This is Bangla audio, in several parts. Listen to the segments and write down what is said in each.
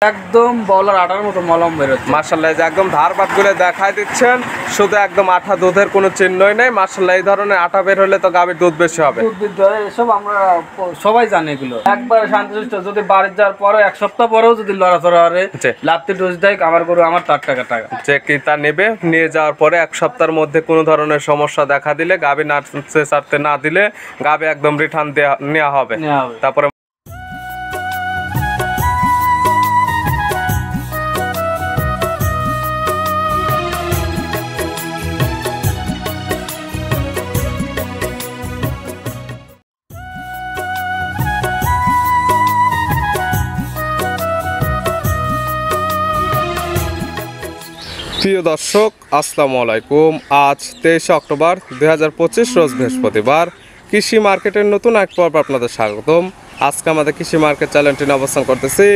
একদম বলার আটার মতো মলম বের হচ্ছে মাশাআল্লাহ। যে একদম ধার বাটগুলো দেখাই দিচ্ছেন, শুধু একদম আঠা দুধের কোনো চিহ্নই নেই। মাশাআল্লাহ, এই ধরনের আঠা বের হলে তো গাভীর দুধ বেশি হবে। দুধ বৃদ্ধি হয়, এসব আমরা সবাই জানি। এগুলো একবার শান্তশিষ্ট যদি বাড়ি যাওয়ার পরে এক সপ্তাহ পরেও যদি লড়াচড়া করে লাত্তি ডোজ দেয় আমার গরু আমার টাকা যে ক্রেতা নেবে, নিয়ে যাওয়ার পরে এক সপ্তাহের মধ্যে কোনো ধরনের সমস্যা দেখা দিলে, গাভী নাড়তে ছাড়তে না দিলে গাভী একদম রিটার্ন নেওয়া হবে। তারপরে প্রিয় দর্শক, আসসালামু আলাইকুম। আজ 23 অক্টোবর 2025 রোজ বৃহস্পতিবার। কৃষি মার্কেটের নতুন এক পর্ব আপনাদের স্বাগতম। আজকে আমাদের কৃষি মার্কেট চ্যানেলটি অবস্থান করতেছি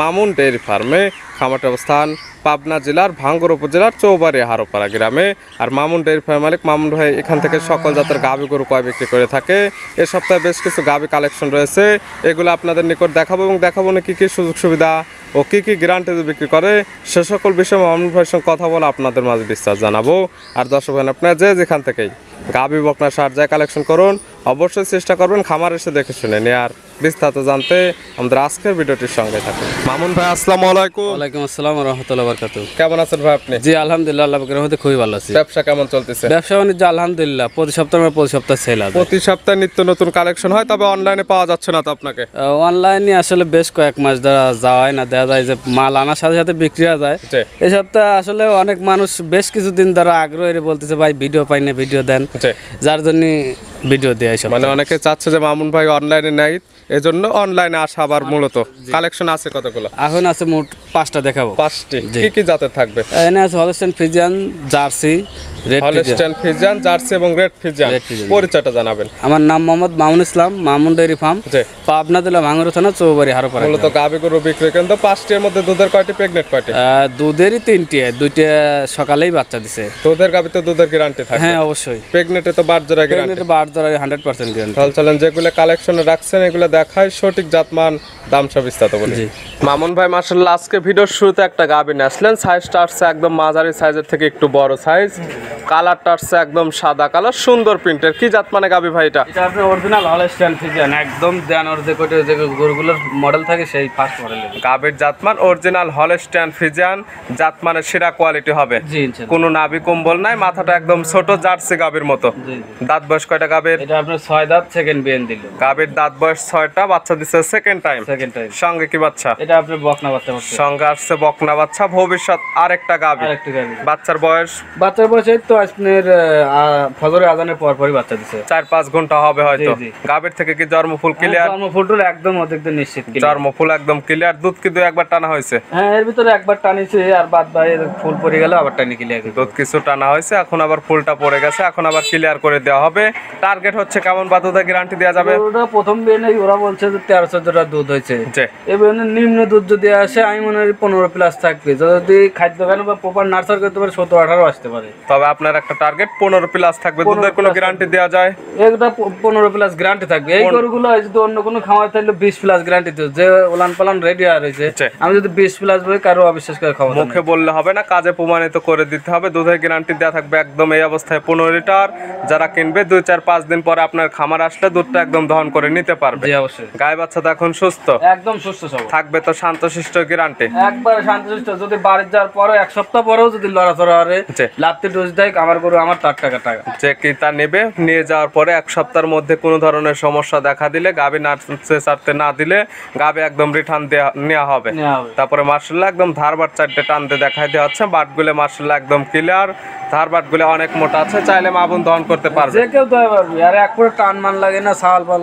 মামুন ডেয়ারি ফার্মে। খামারটি অবস্থান পাবনা জেলার ভাঙ্গুর উপজেলার চৌবাড়ি হারোপাড়া গ্রামে। আর মামুন ডেয়ারি ফার্ম মালিক মামুন ভাই এখান থেকে সকল জাতের গাভী গরু ক্রয় বিক্রি করে থাকে। এ সপ্তাহে বেশ কিছু গাভী কালেকশন রয়েছে, এগুলো আপনাদের নিকট দেখাবো এবং দেখাবো না কী কী সুযোগ সুবিধা ও কী কী গ্যারান্টি বিক্রি করে, সে সকল বিষয়ে মামুন ভাইয়ের সঙ্গে কথা বলে আপনাদের মাঝে বিস্তার জানাবো। আর দর্শক ভাই, আপনারা যেখান থেকেই গাভী বকনা সার যায় কালেকশন করুন, অবশ্যই চেষ্টা করবেন খামার এসে দেখে শুনে নেয়ার। বিস্তারিত জানতে আমাদের আজকের ভিডিওটির সঙ্গে থাকুন। মামুন ভাই, আসসালামু আলাইকুম। ওয়ালাইকুম আসসালাম ওয়া রাহমাতুল্লাহি ওয়া বারাকাতুহু। কেমন আছেন ভাই আপনি? জি আলহামদুলিল্লাহ, আল্লাহ পাকের রহমতে খুবই ভালো আছি। ব্যবসা কেমন চলতেছে? ব্যবসা বাণিজ্য আলহামদুলিল্লাহ প্রতি সপ্তাহে সেল আছে। প্রতি সপ্তাহে নিত্য নতুন কালেকশন হয়, তবে অনলাইনে পাওয়া যাচ্ছে না তো আপনাকে? অনলাইনে আসলে বেশ কয়েক মাস ধরে যাওয়া হয় না, দেখা যায় যে মাল আনার সাথে সাথে বিক্রি হয়ে যায়। এই সপ্তাহে আসলে অনেক মানুষ বেশ কিছুদিন ধরে আগ্রহে বলতেছে ভাই ভিডিও পাই না, ভিডিও দেন, যার জন্য ভিডিও দেয়। মানে অনেকে চাচ্ছে যে মামুন ভাই অনলাইনে নাই, এজন্য অনলাইনে আসা। আবার মূলত কালেকশন আছে কতগুলো? এখন আছে মোট 5টা দেখাবো। 5টি কি কি জাতের থাকবে? এখানে আছে Holstein Friesian, jersey, Holstein Friesian, jersey এবং রেড ফ্রিজিয়ান। পরিচয়টা জানাবেন। আমার নাম মোহাম্মদ মামুন ইসলাম, মামুন ডেয়ারি ফার্ম, পাবনা জেলা ভাঙ্গুর থানা চৌবাড়ি হারোপাড়া। মূলত গাভী গরু বিক্রি করেন। তো 5টির মধ্যে দুধের কয়টি, প্রেগনেন্ট কয়টি? দুধেরই 3টি, 2টা সকালেই বাচ্চা দিছে। দুধের গাভী তো দুধের গ্যারান্টি থাকে? হ্যাঁ অবশ্যই। প্রেগনেন্টে তো বাট জোড়া গ্যারান্টি? বাট জোড়া 100% গ্যারান্টি। তাহলে চলেন যেগুলো কালেকশনে রাখছেন এগুলো দেখায়, সঠিক জাতমান দাম সব বিস্তারিত বলি। মামুন ভাই মাশাআল্লাহ, আজকে ভিডিওর শুরুতে একটা গাভী নিয়ে আসলেন। সাইজটা আসছে একদম মাঝারি সাইজের থেকে একটু বড় সাইজ। কালারটা আসছে একদম সাদা কালার, সুন্দর প্রিন্টের। কি জাত মানে গাভী ভাই এটা? এটা আপনার অরিজিনাল হলস্টাইন ফ্রিজিয়ান, একদম দেয়ানোর যে গরুগুলোর মডেল থাকে সেই ফার্স্ট মডেল। গাভীর জাতমান অরিজিনাল হলস্টাইন ফ্রিজিয়ান, জাতমানের সেরা কোয়ালিটি হবে। কোনো নাভি কম্বল নাই, মাথাটা একদম ছোট জার্সি গাভীর মতো। দাঁত বয়স কয়টা গাভীর? এটা আপনার 6 দাঁত, সেকেন্ড বিয়ান দিল। গাভীর দাঁত বয়স 6টা, বাচ্চা দিচ্ছে সেকেন্ড টাইম। সঙ্গে কি বাচ্চা? এটা আপনার বকনা বাচ্চা। সঙ্গে আসছে বকনা বাচ্চা। ভবিষ্যৎ আরেকটা গাভী। বাচ্চার বয়স এই তো আপনার ফজরের আজানের পরপরই বাচ্চা দিছে। 4-5 ঘন্টা হবে হয়তো। গাভীর থেকে কি জন্মফুল ক্লিয়ার? জন্মফুল একদম অধিকদের নিশ্চিত। জন্মফুল একদম ক্লিয়ার। দুধ কি একবার টানা হয়েছে? হ্যাঁ, এর ভিতরে একবার টানিছে, আর বাদ বাকি ফুল পড়ে গেল আবার টানি ক্লিয়ার। দুধ কিছু টানা হয়েছে, এখন আবার ফুলটা পড়ে গেছে, এখন আবার ক্লিয়ার করে দেওয়া হবে। টার্গেট হচ্ছে কেমন বা দুধের গ্যারান্টি দেওয়া যাবে? ওটা প্রথম বিয়ানে ওরা বলছে যে 13-14টা দুধ হয়েছে। এবার নিম্ন দুধ যদি আসে আমি মনে হয় 15+ থাকবে। যদি খাদ্য খান বা প্রপার নার্সার করতে পারে 17-18 আসতে পারে। তবে আপনার একটা টার্গেট 15+ থাকবে। দুধের কোনো গ্যারান্টি দেওয়া যায়? এটা 15+ গ্যারান্টি থাকবে। এই গরুগুলো যদি অন্য কোনো খামার থাকলে 20+ গ্যারান্টি দিত, যে ওলান পালান রেডি আর হয়েছে। আমি যদি 20+ বই কারো অবিশ্বাস করে খাবো, মুখে বললে হবে না, কাজে প্রমাণিত করে দিতে হবে। দুধের গ্যারান্টি দেওয়া থাকবে একদম এই অবস্থায় 15 লিটার। যারা কিনবে 2-4-5 দিন পরে আপনার খামার আসলে দুধটা একদম দহন করে নিতে পারবে। জি অবশ্যই। গায়ে বাচ্চা তো এখন সুস্থ, একদম সুস্থ থাকবে তো শান্তশিষ্ট গ্যারান্টি? একবার শান্তশিষ্ট। যদি বাড়ি যাওয়ার পরে এক সপ্তাহ পরেও যদি লড়াচড়া করে লাত্তি ডোজ দেয় আমার গরু আমার টাকা যে ক্রেতা নেবে, নিয়ে যাওয়ার পরে এক সপ্তাহের মধ্যে কোনো ধরনের সমস্যা দেখা দিলে, গাভী নাড়তে ছাড়তে না দিলে গাভী একদম রিটার্ন নেওয়া হবে। তারপরে মাশাআল্লাহ একদম ধারবাট 4টে টানতে দেখাই দেওয়া হচ্ছে। বাটগুলো মাশাআল্লাহ একদম ক্লিয়ার, ধারবাটগুলো অনেক মোটা আছে, চাইলে মাবুন দহন করতে পারবে। যে কেউ দয় পারবে, আর এক করে টান মান লাগে না, সাল পাল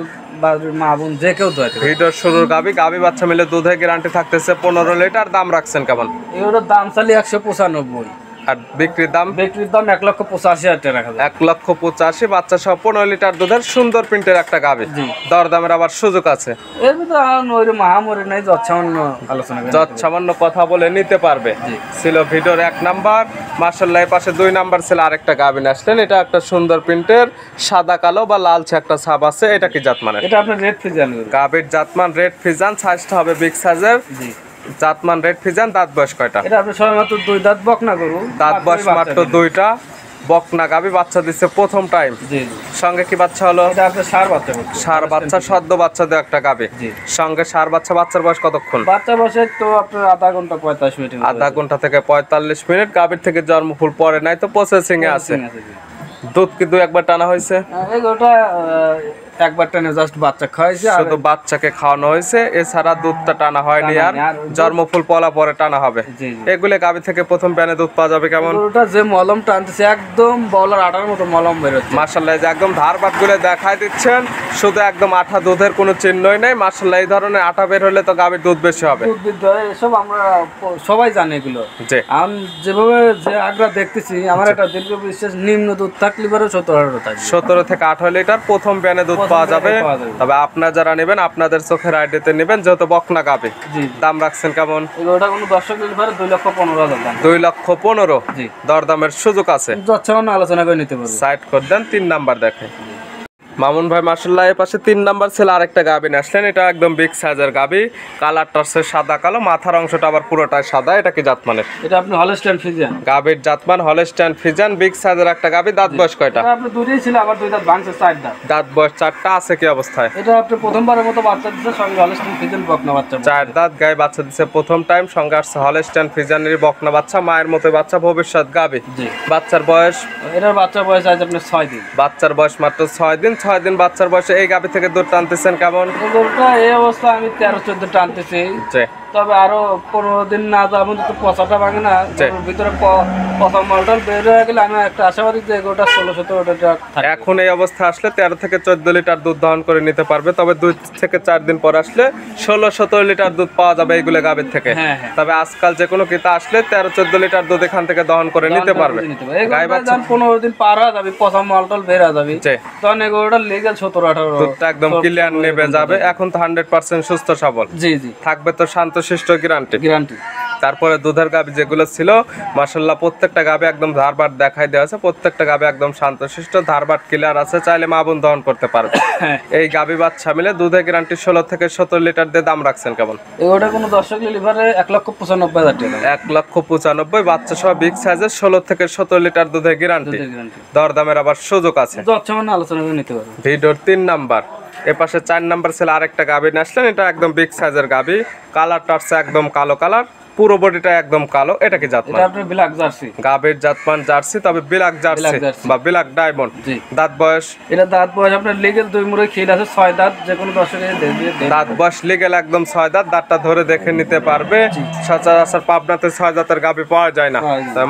মাবুন যে কেউ দয়। ভিডিওর শুরুর গাভী বাচ্চা মিলে দুধের গ্যারান্টি থাকতেছে 15 লিটার। দাম রাখছেন কেমন? এগুলোর দাম চালি 195। আর বিক্রির দাম? 1,85,000 টাকা রাখা যায়। 1,85,000 বাচ্চা সহ 15 লিটার দুধের সুন্দর প্রিন্টের একটা গাভী। দরদামের আবার সুযোগ আছে? এর ভিতরে মহামরি নাই, যৎসামান্য কথা বলে নিতে পারবে। ছিল ভিডিওর 1 নাম্বার। মাশাআল্লাহ এর পাশে 2 নাম্বার ছিল আরেকটা গাভী আসলেন। এটা একটা সুন্দর প্রিন্টের, সাদা কালো বা লালচে একটা ছাপ আছে। এটা কি জাত মানে? এটা আপনার রেড ফ্রিজিয়ান। গাভীর জাতমান রেড ফ্রিজিয়ান। সাইজটা হবে বিগ সাইজের। জাতমান রেড ফিজিয়ান, দাঁত বয়স কয়টা? এটা আপনি সবেমাত্র 2 দাঁত বকনা গরু, দাঁত বয়স মাত্র 2টা, বকনা গাবি, বাচ্চা দিচ্ছে প্রথম টাইম। জি সঙ্গে কি বাচ্চা হলো? এটা আপনার ষাঁড় বাচ্চা করছে। ষাঁড় বাচ্চা, সদ্য বাচ্চা দেওয়া একটা গাবি। জি। সঙ্গে ষাঁড় বাচ্চা, বাচ্চার বয়স কতক্ষণ? বাচ্চা বসে তো আপনার আধা ঘন্টা 45 মিনিট। আধা ঘন্টা থেকে 45 মিনিট। গাবির থেকে জন্ম ফুল পরে নাই, তো প্রসেসিং এ আছে। দুধ কি 2-1 টানা হয়েছে? এই গরুটা একবার টানে জাস্ট বাচ্চা খাওয়াইছে, আর শুধু বাচ্চাকে খাওয়ানো হয়েছে, এছাড়া দুধটা টানা হয়নি। আর টানা হয়নি, আর জন্ম ফুল পলা পরে টানা হবে। জি জি। এগুলো গাবি থেকে প্রথম ব্যানে দুধ পাওয়া যাবে কেমন? গরুটা যে মলম টানতেছে একদম বলার আটার মতো মলম বেরোচ্ছে। মাশাআল্লাহ, যে একদম ধারবাট গুলো দেখায় দিচ্ছেন, শুধু একদম আঠা, দুধের কোনো চিহ্নই নেই। মাশাআল্লাহ, এই ধরনের আঠা বের হলে তো গাবির দুধ বেশি হবে। দুধ বৃদ্ধি হয়, এসব আমরা সবাই জানি এগুলো। জি। আমি যেভাবে যে আগ্রা দেখতেছি, আমার একটা দীর্ঘ বিশ্বাস নিম্ন দুধ থাকলে পরে 17-18 থাকবে। 17 থেকে 18 লিটার প্রথম ব্যানে দুধ প্রথম পাওয়া যাবে। ব্যানে পাওয়া যাবে। তবে আপনারা যারা নেবেন, আপনাদের চোখের আইডিতে নেবেন, যেহেতু বকনা গাবি। জি। দাম রাখছেন কেমন? এগুলোটা কোনো দর্শক নিলে পরে 2,15,000 দাম। 2,15,000। জি। দরদামের সুযোগ আছে। যাচ্ছে না, আলোচনা করে নিতে পারবে। সাইড করে দেন, 3 নাম্বার দেখেন। মামুন ভাই মাশাআল্লাহ, এর পাশে 3 নাম্বার ছেলে আরেকটা গাবি নিয়ে আসলেন। এটা একদম বিগ সাইজের গাবি, কালারটা হচ্ছে সাদা কালো, মাথার অংশটা আবার পুরোটাই সাদা। এটা কি জাতমানের? এটা আপনি হলস্টাইন ফ্রিজিয়ান। গাবির জাতমান হলস্টাইন ফ্রিজিয়ান, বিগ সাইজের একটা গাবি। দাঁত বয়স কয়টা? এটা আপনি দুটোই ছিল, আবার 2 দাঁত ভাঙছে, 4 দাঁত। দাঁত বয়স 4টা আছে, কি অবস্থায়? এটা আপনি প্রথমবারের মতো বাচ্চা দিচ্ছে, সঙ্গে হলস্টাইন ফ্রিজিয়ান বকনা বাচ্চা। 4 দাঁত গায়ে বাচ্চা দিচ্ছে প্রথম টাইম। সঙ্গে আসছে হলস্টাইন ফ্রিজিয়ানের বকনা বাচ্চা, মায়ের মতো বাচ্চা, ভবিষ্যৎ গাবি। জি। বাচ্চার বয়স? এটার বাচ্চা বয়স আজ আপনার 6 দিন। বাচ্চার বয়স মাত্র 6 দিন। 6 দিন বাচ্চার বয়সে এই গাবি থেকে দুধ টানতেছেন কেমন? এই গরুটা এই অবস্থা আমি 13-14 টানতেছি। জি। তবে আরো 15 দিন না যাওয়া পর্যন্ত পচাটা ভাঙে না, গরুর ভিতরে পচা মালটাল বের হয়ে গেলে আমি একটা আশাবাদী যে গরুটা 16-17 লিটার থাকবে। এখন এই অবস্থা আসলে 13 থেকে 14 লিটার দুধ দহন করে নিতে পারবে। তবে 2 থেকে 4 দিন পর আসলে 16-17 লিটার দুধ পাওয়া যাবে এইগুলো গাবির থেকে। হ্যাঁ, হ্যাঁ। তবে আজকাল যে কোনো ক্রেতা আসলে 13-14 লিটার দুধ এখান থেকে দহন করে নিতে পারবে। গাই বাচ্চা 15 দিন পার হয়ে যাবে, পচা মালটাল বের হয়ে যাবে, জি। তখন এই গরুটা লিগ্যাল 17-18 দুধটা একদম ক্লিয়ার নেবে যাবে। এখন তো 100% সুস্থ সবল জি জি, থাকবে, তো শান্তশিষ্ট গ্যারান্টি। গ্যারান্টি। তারপরে দুধের গাবি যেগুলো ছিল, মাশাআল্লাহ প্রত্যেকটা গাবি একদম ধারবাট দেখাই দেওয়া আছে। প্রত্যেকটা গাবি একদম শান্তশিষ্ট, ধারবাট ক্লিয়ার আছে, চাইলে মা বোন দহন করতে পারবে। এই গাবি বাচ্চা মিলে দুধের গ্যারান্টি 16 থেকে 17 লিটার দিয়ে। দাম রাখছেন কেমন? এগুলোটা কোনো দর্শক লিভারে 1,95,000 টাকা। 1,95,000। বাচ্চা সহ বিগ সাইজের 16 থেকে 17 লিটার দুধের গ্যারান্টি। দরদামের আবার সুযোগ আছে, আলোচনা করে নিতে পারবে। ভিডিওর 3 নাম্বার। এপাশে 4 নাম্বার ছেলে আরেকটা গাবি নিয়ে আসলেন। এটা একদম বিগ সাইজের গাবি, কালারটা হচ্ছে একদম কালো কালার, পুরো বডিটা একদম কালো। এটা কি জাতমান? এটা আপনার ব্ল্যাক জার্সি। গাবির জাতমান জার্সি, তবে ব্ল্যাক জার্সি বা ব্ল্যাক ডায়মন্ড। জি। দাঁত বয়স? এটা দাঁত বয়স আপনার লিগেল 2 মুড়ে খেল আছে, 6 দাঁত, যে কোনো দর্শকের দাঁত বয়স লিগেল একদম 6 দাঁত। দাঁতটা ধরে দেখে নিতে পারবে। সচরাচর পাবনাতে 6 দাঁতের গাবি পাওয়া যায় না,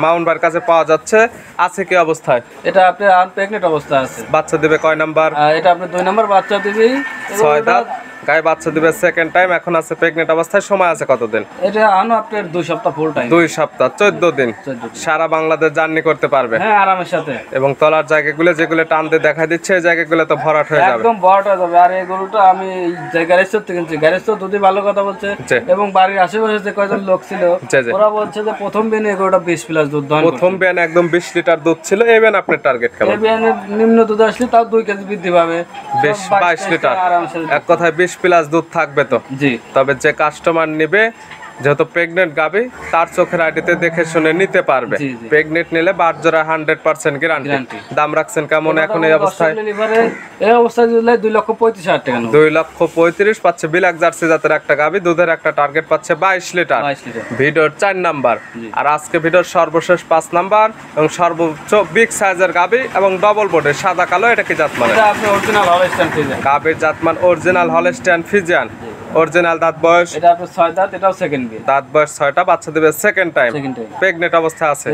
মাউন্ট বার কাছে পাওয়া যাচ্ছে। আছে কি অবস্থায়? এটা আপনার আনপ্রেগনেন্ট অবস্থা আছে। বাচ্চা দিবে কয় নাম্বার? এটা আপনার 2 নাম্বার বাচ্চা দিবে। 6 দাঁত গায়ে বাচ্চা দিবে সেকেন্ড টাইম। এখন আছে প্রেগনেন্ট অবস্থায়। সময় আছে কতদিন? এটা আনো আপনার 2 সপ্তাহ ফুল টাইম। 2 সপ্তাহ 14 দিন সারা বাংলাদেশ জার্নি করতে পারবে। হ্যাঁ, আরামের সাথে। এবং তলার জায়গাগুলো যেগুলো টান দিয়ে দেখা দিচ্ছে, এই জায়গাগুলো তো ভরাট হয়ে যাবে, একদম ভরাট হয়ে যাবে। আর এই গরুটা আমি যে গ্যারেজ থেকে কিনছি, গ্যারেজ তো দুধই ভালো কথা বলছে, এবং বাড়ির আশেপাশে যে কয়জন লোক ছিল ওরা বলছে যে প্রথম বেনে এই গরুটা 20 প্লাস দুধ দহন। প্রথম বেনে একদম 20 লিটার দুধ ছিল। এই বেন আপনার টার্গেট কেমন? এই বেনে নিম্ন দুধ আসলে তাও 2 কেজি বৃদ্ধি পাবে, 22 লিটার। এক কথায় 20 প্লাস দুধ থাকবে তো। জি। তবে যে কাস্টমার নেবে, যেহেতু প্রেগনেন্ট গাবি, তার চোখের আইডিতে দেখে শুনে নিতে পারবে। প্রেগনেন্ট নিলে বারজোড়া 100% গ্যারান্টি। দাম রাখছেন কেমন এখন এই অবস্থায়? এই অবস্থায় দিলে 2,35,000 টাকা। 2,35,000 পাচ্ছে ব্ল্যাক জার্সি জাতের একটা গাবি। দুধের একটা টার্গেট পাচ্ছে 22 লিটার। ভিডিওর 4 নাম্বার। আর আজকে ভিডিওর সর্বশেষ 5 নাম্বার এবং সর্বোচ্চ বিগ সাইজের গাবি এবং ডবল বডি, সাদা কালো। এটা কি জাতমান? এটা আপনি অরিজিনাল হলস্টাইন ফ্রিজিয়ান। গাবির জাতমান অরিজিনাল হলস্টাইন ফ্রিজিয়ান। অরিজিনাল দাঁত বয়স? এটা আপনার 6 দাঁত, এটাও সেকেন্ড বিয়ে। দাঁত বয়স 6টা, বাচ্চা দেবে সেকেন্ড টাইম। প্রেগনেন্ট অবস্থা আছে।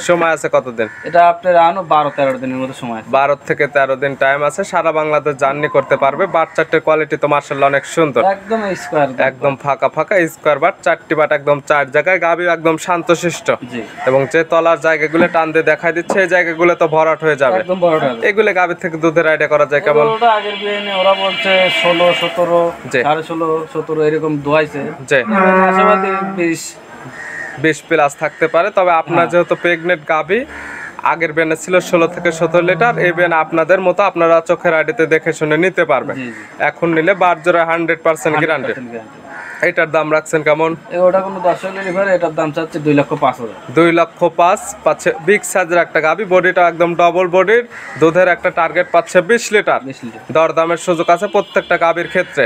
সময় আছে কতদিন? এটা আপনার আনো 12-13 দিনের মতো সময় আছে। 12 থেকে 13 দিন টাইম আছে। সারা বাংলাদেশ জার্নি করতে পারবে। বাচ্চাটার কোয়ালিটি তো মাশাআল্লাহ অনেক সুন্দর, একদম স্কয়ার, একদম ফাঁকা ফাঁকা স্কয়ার বাট। 4টি বাট একদম 4 জায়গায়। গাবি একদম শান্তশিষ্ট, এবং যে তলার জায়গাগুলো টান দিয়ে দেখাই দিচ্ছে, এই জায়গাগুলো তো ভরাট হয়ে যাবে, একদম ভরাট হবে। এগুলো গাবির থেকে দুধের আইডিয়া করা যায় কেমন? ওটা আগের বিয়ে নিয়ে ওরা বলছে 16, 17, 16, 17 এরকম দোয়াইছে। আশাবাদী 20 প্লাস থাকতে পারে। তবে আপনার যেহেতু প্রেগনেন্ট গাবি, আগের বেনে ছিল 16 থেকে 17 লিটার। এই বেন আপনাদের মতো আপনারা চোখের আইডিতে দেখে শুনে নিতে পারবেন। এখন নিলে বারজোড়া 100% গ্যারান্টি। এটার দাম রাখছেন কেমন? ওটা কোনো দর্শক লিভার, এটার দাম চাচ্ছে 2,05,000। 2,05,000 পাচ্ছে। বিগ সাইজের একটা গাভী, বডিটা একদম ডবল বডির, দুধের একটা টার্গেট পাচ্ছে 20 লিটার। 20 লিটার। দরদামের সুযোগ আছে প্রত্যেকটা গাভীর ক্ষেত্রে।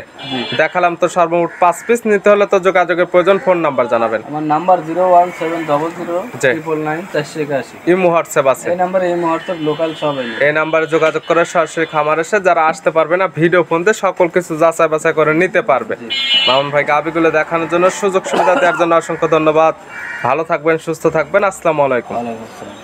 দেখালাম তো সর্বমোট 5 পিস নিতে হলে তো যোগাযোগের প্রয়োজন। ফোন নাম্বার জানাবেন। আমার নাম্বার 01700 999 481। ইমো হোয়াটসঅ্যাপ আছে। এই নাম্বারে এই মুহূর্তে লোকাল সব এনে এই নাম্বারে যোগাযোগ করে সরাসরি খামার এসে, যারা আসতে পারবে না ভিডিও ফোন দিয়ে সকল কিছু যাচাই বাছাই করে নিতে পারবে। মামুন ভাই গাভীগুলো দেখানোর জন্য, সুযোগ সুবিধা দেওয়ার জন্য অসংখ্য ধন্যবাদ। ভালো থাকবেন, সুস্থ থাকবেন। আসসালামু আলাইকুম। ওয়ালাইকুম আসসালাম।